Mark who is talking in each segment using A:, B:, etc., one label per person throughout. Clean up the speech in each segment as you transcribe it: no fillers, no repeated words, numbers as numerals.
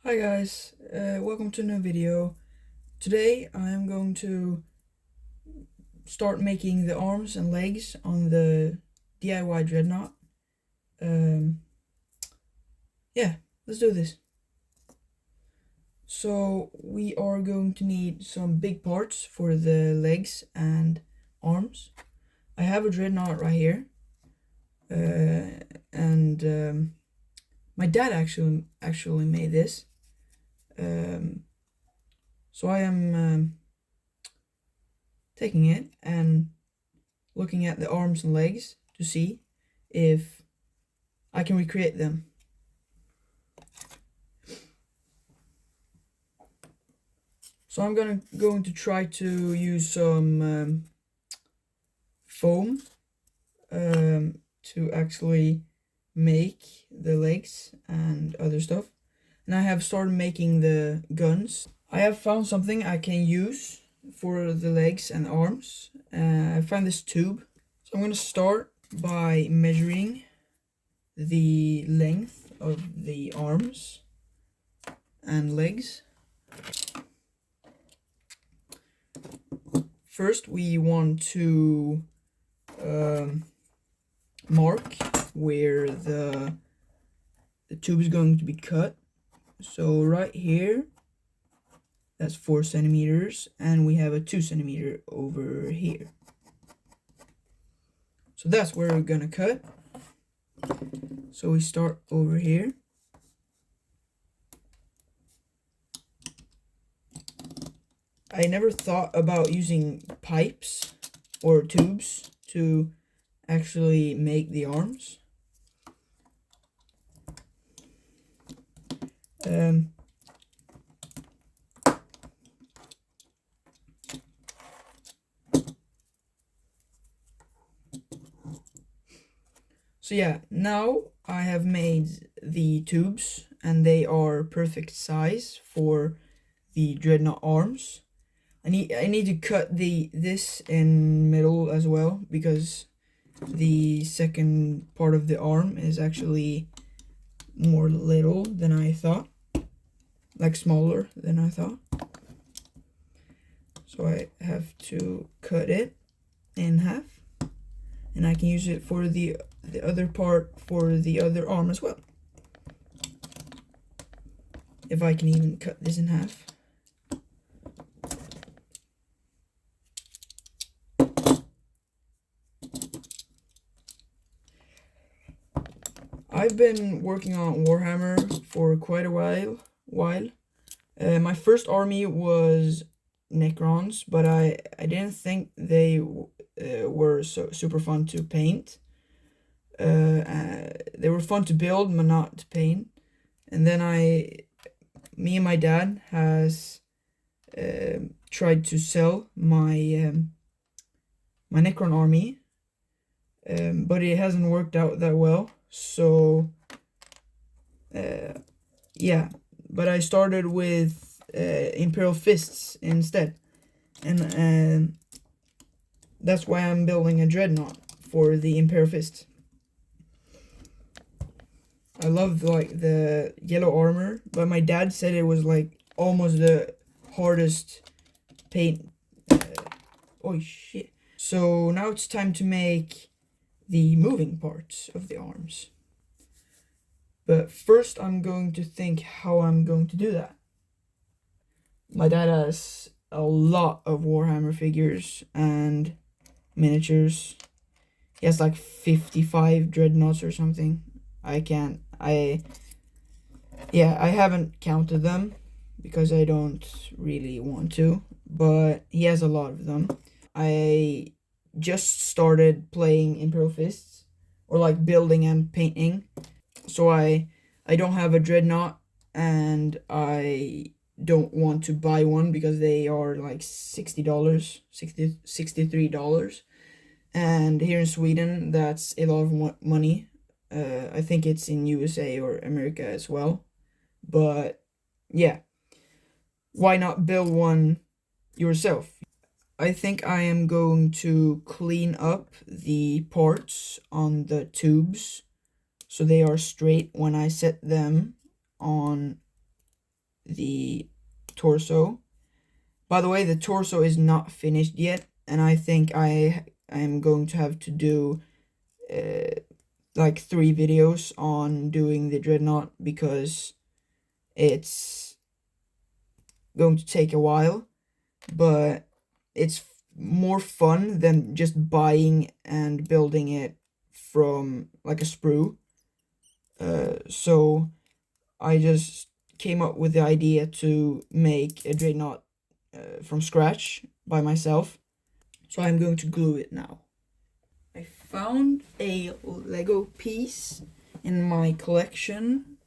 A: Hi guys, welcome to a new video. Today I am going to start making the arms and legs on the DIY Dreadnought. Yeah, let's do this. So we are going to need some big parts for the legs and arms. I have a Dreadnought right here, and my dad actually made this. So I am taking it and looking at the arms and legs to see if I can recreate them. So I'm going to try to use some foam to actually make the legs and other stuff. And I have started making the guns. I have found something I can use for the legs and arms. I found this tube. So I'm going to start by measuring the length of the arms and legs. First, we want to mark where the tube is going to be cut. So right here, that's 4 centimeters, and we have a 2 centimeter over here. So that's where we're gonna cut. So we start over here. I never thought about using pipes or tubes to actually make the arms. So yeah, now I have made the tubes and they are perfect size for the Dreadnought arms. I need to cut this in middle as well, because the second part of the arm is actually more little than I thought, like smaller than I thought. So I have to cut it in half, and I can use it for the other part for the other arm as well, if I can even cut this in half. I've been working on Warhammer for quite a while. My first army was Necrons, but I didn't think they were so super fun to paint. They were fun to build, but not to paint. And then me and my dad has tried to sell my my Necron army, but it hasn't worked out that well. So yeah, but I started with Imperial Fists instead, and that's why I'm building a Dreadnought for the Imperial Fist. I love like the yellow armor, but my dad said it was like almost the hardest paint. Oh shit. So now it's time to make the moving parts of the arms. But first I'm going to think how I'm going to do that. My dad has a lot of Warhammer figures and miniatures. He has like 55 Dreadnoughts or something. I haven't counted them because I don't really want to, but he has a lot of them. I just started playing Imperial Fists, or like building and painting, so I don't have a Dreadnought, and I don't want to buy one because they are like $60, $63, and here in Sweden that's a lot of money. I think it's in USA or America as well, but yeah, why not build one yourself? I think I am going to clean up the parts on the tubes so they are straight when I set them on the torso. By the way, the torso is not finished yet, and I think I am going to have to do like 3 videos on doing the Dreadnought, because it's going to take a while, but it's more fun than just buying and building it from like a sprue. So I just came up with the idea to make a Dreadnought from scratch by myself. So I'm going to glue it now. I found a Lego piece in my collection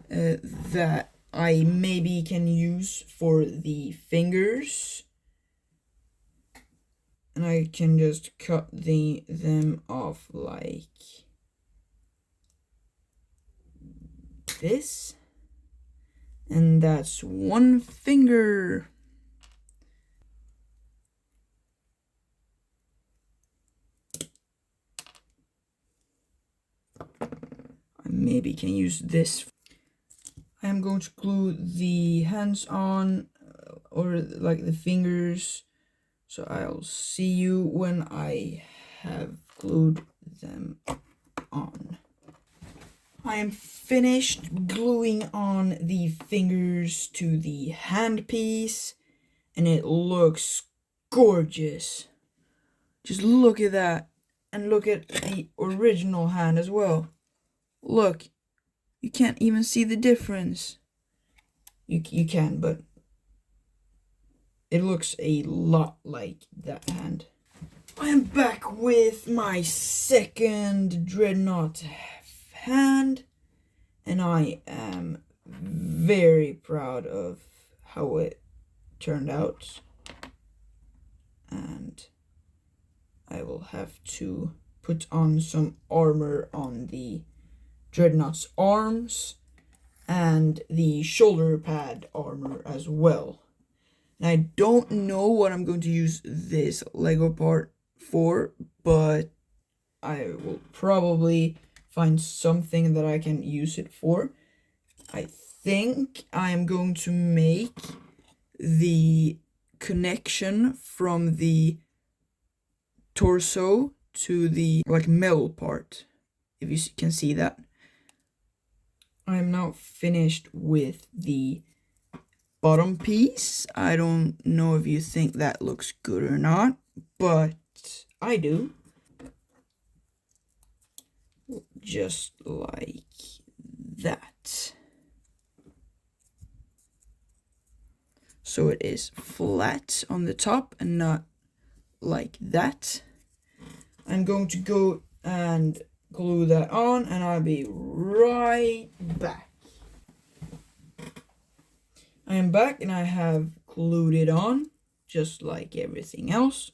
A: that I maybe can use for the fingers, and I can just cut them off like this, and that's one finger. I maybe can use this. I am going to glue the hands on, or like the fingers, so I'll see you when I have glued them on. I am finished gluing on the fingers to the handpiece, and it looks gorgeous. Just look at that, and look at the original hand as well. Look, you can't even see the difference. You can, but it looks a lot like that hand. I am back with my second Dreadnought hand, and I am very proud of how it turned out. And I will have to put on some armor on the Dreadnought's arms and the shoulder pad armor as well. And I don't know what I'm going to use this Lego part for, but I will probably find something that I can use it for. I think I'm going to make the connection from the torso to the like metal part, if you can see that. I am now finished with the bottom piece. I don't know if you think that looks good or not, but I do. Just like that. So it is flat on the top and not like that. I'm going to go and glue that on, and I'll be right back. I am back, and I have glued it on just like everything else.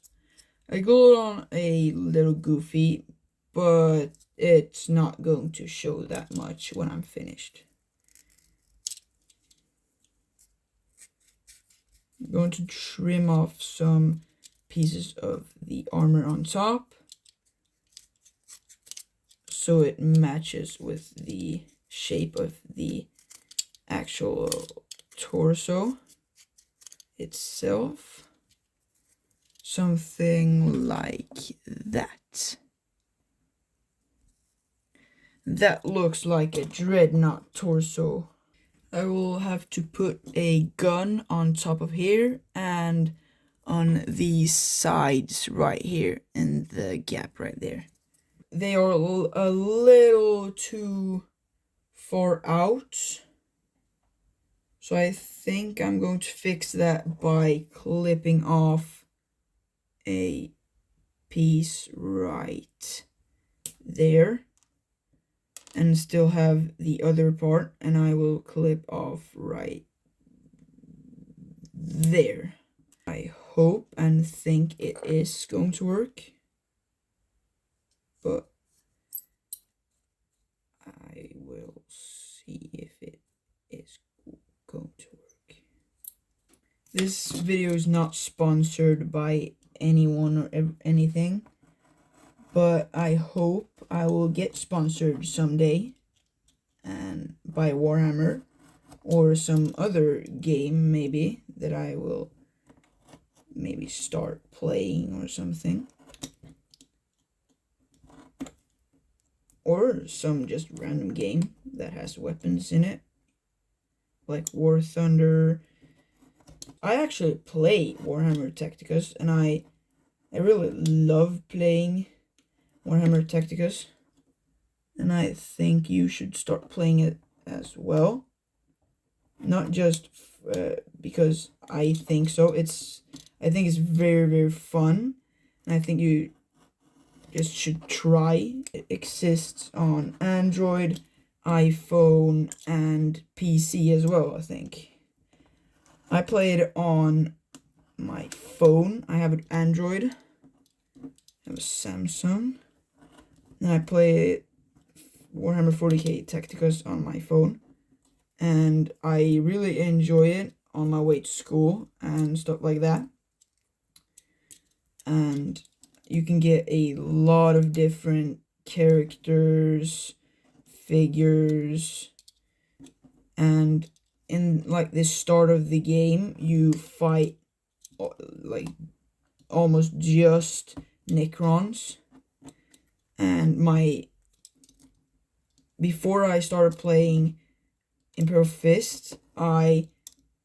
A: I glued on a little goofy, but it's not going to show that much when I'm finished. I'm going to trim off some pieces of the armor on top, so it matches with the shape of the actual torso itself. Something like that. That looks like a Dreadnought torso. I will have to put a gun on top of here and on the sides right here in the gap right there. They are a little too far out, so I think I'm going to fix that by clipping off a piece right there, and still have the other part, and I will clip off right there. I hope and think it is going to work, but I will see if it is going to work. This video is not sponsored by anyone or anything, but I hope I will get sponsored someday, and by Warhammer, or some other game maybe that I will maybe start playing or something. Or some just random game that has weapons in it, like War Thunder. I actually play Warhammer Tacticus, and I really love playing Warhammer Tacticus, and I think you should start playing it as well. Not just because I think so. I think it's very, very fun, and I think you just should try. It exists on Android, iPhone, and PC as well, I think. I play it on my phone. I have an Android. I have a Samsung. And I play Warhammer 40k Tacticus on my phone. And I really enjoy it on my way to school and stuff like that. And you can get a lot of different characters, figures, and in like the start of the game you fight like almost just Necrons. And before I started playing Imperial Fist, I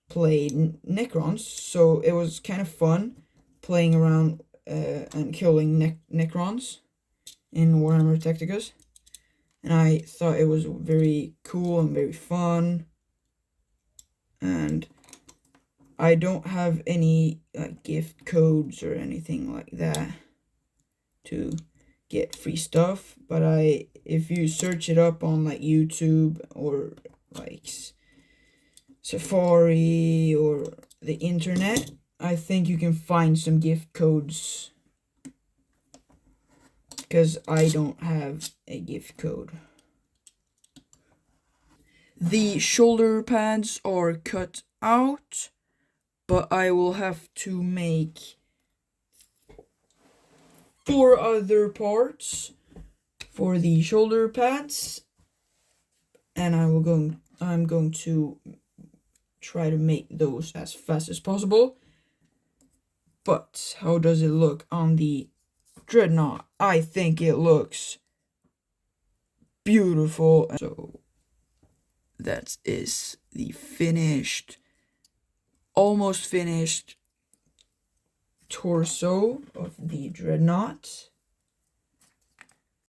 A: played Necrons, so it was kind of fun playing around and killing Necrons in Warhammer Tacticus, and I thought it was very cool and very fun. And I don't have any gift codes or anything like that to get free stuff, but if you search it up on like YouTube or like Safari or the internet, I think you can find some gift codes, because I don't have a gift code. The shoulder pads are cut out, but I will have to make 4 other parts for the shoulder pads, and I'm going to try to make those as fast as possible. But how does it look on the Dreadnought? I think it looks beautiful. So that is the almost finished torso of the Dreadnought.